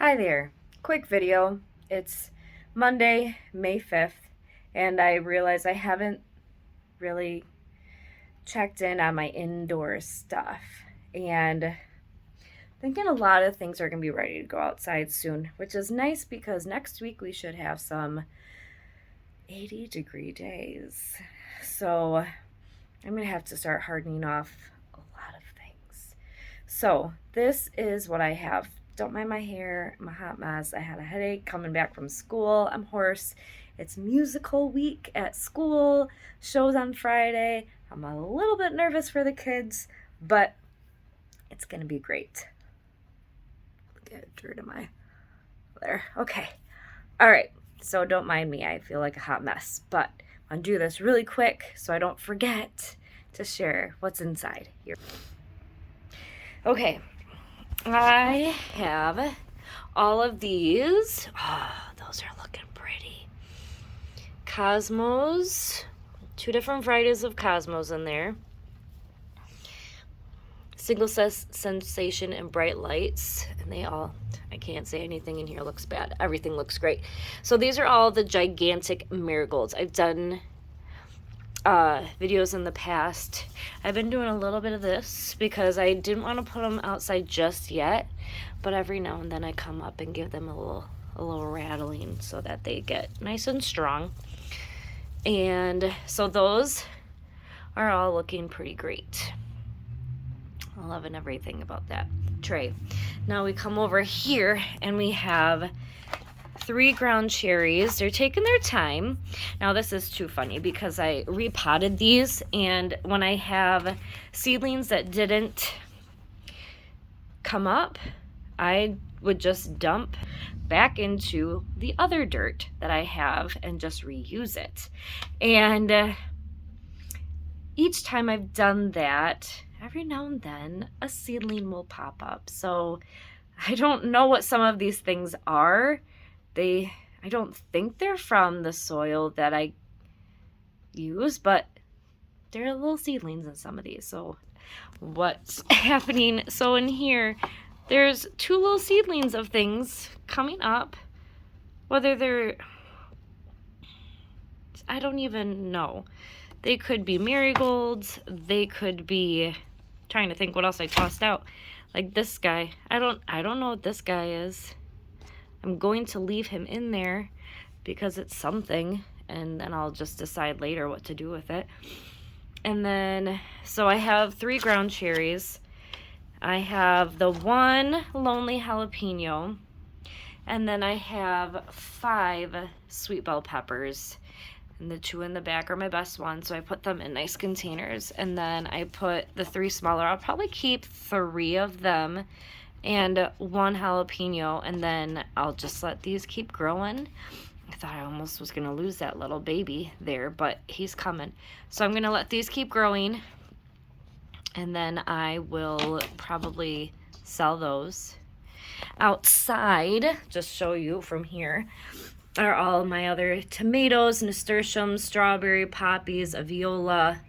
Hi there. Quick video. It's Monday, May 5th, and I realize I haven't really checked in on my indoor stuff. And thinking a lot of things are going to be ready to go outside soon, which is nice because next week we should have some 80-degree days. So I'm going to have to start hardening off a lot of things. So this is what I have. Don't mind my hair, I'm a hot mess. I had a headache coming back from school. I'm hoarse. It's musical week at school. Shows on Friday. I'm a little bit nervous for the kids, but it's gonna be great. Get dirt in my there. Okay. All right. So don't mind me. I feel like a hot mess, but I'll do this really quick so I don't forget to share what's inside here. Okay. I have all of these. Oh, those are looking pretty. Cosmos. 2 different varieties of Cosmos in there. Single sensation and bright lights. And they all, I can't say anything in here looks bad. Everything looks great. So these are all the gigantic marigolds. I've done videos in the past. I've been doing a little bit of this because I didn't want to put them outside just yet, but every now and then I come up and give them a little rattling so that they get nice and strong. And so those are all looking pretty great. I'm loving everything about that tray. Now we come over here and we have 3 ground cherries. They're taking their time. Now this is too funny because I repotted these, and when I have seedlings that didn't come up, I would just dump back into the other dirt that I have and just reuse it. And each time I've done that, every now and then a seedling will pop up. So I don't know what some of these things are. I don't think they're from the soil that I use, but there are little seedlings in some of these. So what's happening? So in here, there's 2 little seedlings of things coming up. Whether they're, I don't even know. They could be marigolds. They could be, trying to think what else I tossed out. Like this guy. I don't know what this guy is. I'm going to leave him in there because it's something, and then I'll just decide later what to do with it. And then, so I have 3 ground cherries. I have the 1 lonely jalapeno, and then I have 5 sweet bell peppers. And the 2 in the back are my best ones, so I put them in nice containers. And then I put the 3 smaller. I'll probably keep 3 of them and 1 jalapeno, and then I'll just let these keep growing. I thought I almost was gonna lose that little baby there, but he's coming. So I'm gonna let these keep growing, and then I will probably sell those. Outside, just show you from here, are all my other tomatoes, nasturtiums, strawberry, poppies, a viola.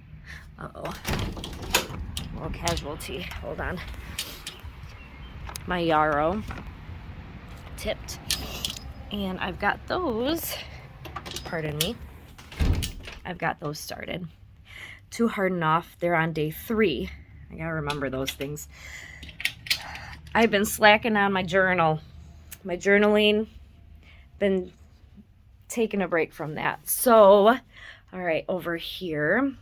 Uh-oh, a little casualty, hold on. My yarrow tipped, and I've got those, pardon me, I've got those started to harden off. They're on day 3. I gotta remember those things. I've been slacking on my journaling, been taking a break from that. So all right, over here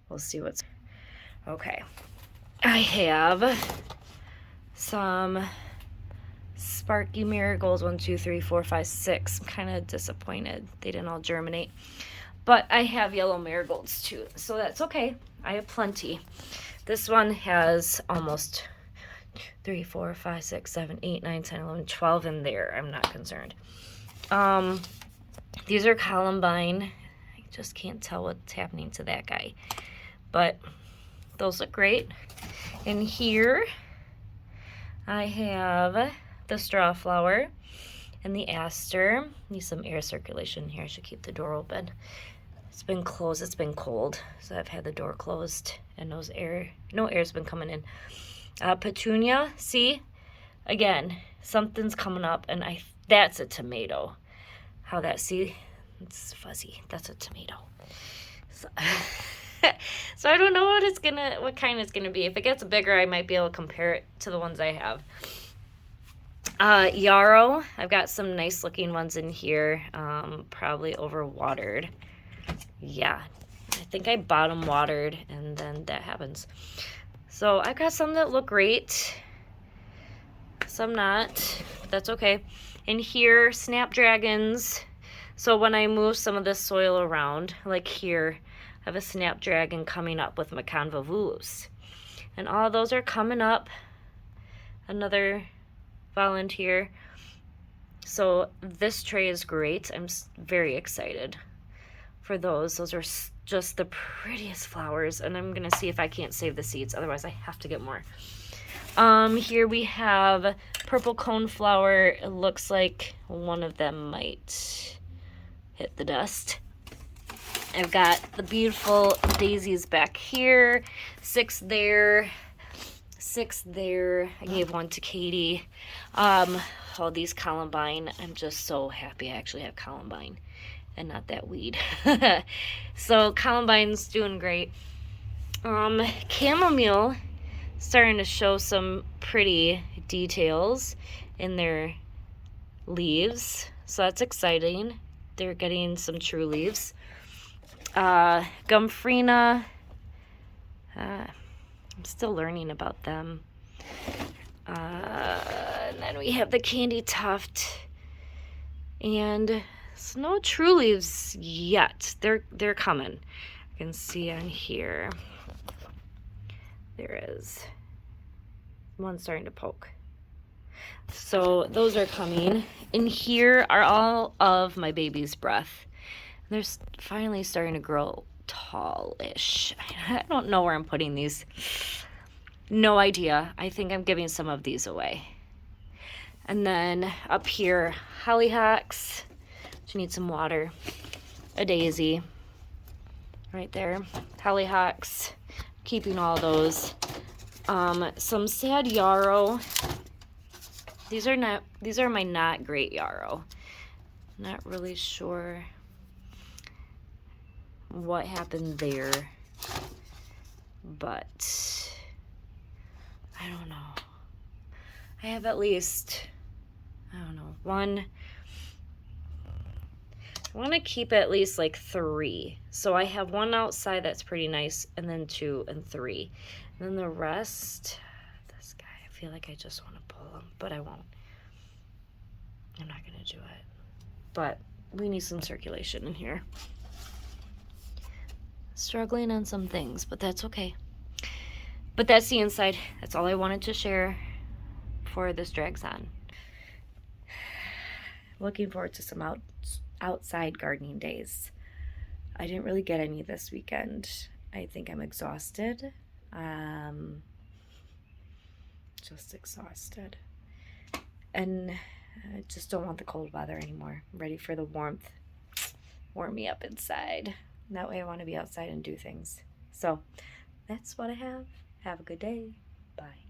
we'll see what's okay. I have some sparky marigolds, 1, 2, 3, 4, 5, 6. I'm kind of disappointed they didn't all germinate, but I have yellow marigolds too, so that's okay. I have plenty. This one has almost 3, 4, 5, 6, 7, 8, 9, 10, 11, 12 in there. I'm not concerned. These are columbine. I just can't tell what's happening to that guy, but those look great. In here I have the straw flower and the aster. Need some air circulation here. I should keep the door open. It's been closed. It's been cold, so I've had the door closed, and no air's been coming in. Petunia, see, again, something's coming up, and that's a tomato. How that, see, it's fuzzy. That's a tomato. So, so I don't know what kind it's gonna be. If it gets bigger, I might be able to compare it to the ones I have. Yarrow, I've got some nice looking ones in here, probably overwatered. Yeah, I think I bottom watered and then that happens. So I've got some that look great, some not. That's okay. And here, snapdragons. So when I move some of this soil around, like here, I have a snapdragon coming up with Macon volvulus. And all those are coming up. Another volunteer. So this tray is great. I'm very excited for those. Those are just the prettiest flowers, and I'm gonna see if I can't save the seeds. Otherwise, I have to get more. Here we have purple coneflower. It looks like one of them might hit the dust. I've got the beautiful daisies back here. 6 there. 6 there. I gave one to Katie. All these columbine. I'm just so happy I actually have columbine and not that weed. So columbine's doing great. Chamomile starting to show some pretty details in their leaves, so that's exciting. They're getting some true leaves. Gumfrina, I'm still learning about them. And then we have the candy tuft, and it's no true leaves yet. They're coming. You can see on here. There is one starting to poke. So those are coming. And here are all of my baby's breath. They're finally starting to grow tallish. I don't know where I'm putting these. No idea. I think I'm giving some of these away. And then up here, hollyhocks, which need some water. A daisy right there. Hollyhocks, keeping all those. Some sad yarrow. These are my not great yarrow. Not really sure what happened there, but I don't know. I have at least, I don't know, one. I want to keep at least like 3. So I have one outside that's pretty nice, and then 2 and 3. And then the rest, this guy, I feel like I just want to pull him, but I won't. I'm not going to do it. But we need some circulation in here. Struggling on some things, but that's okay. But that's the inside. That's all I wanted to share before this drags on. Looking forward to some outside gardening days. I didn't really get any this weekend. I think I'm exhausted. Just exhausted. And I just don't want the cold weather anymore. I'm ready for the warmth. Warm me up inside. And that way I want to be outside and do things. So that's what I have. Have a good day. Bye.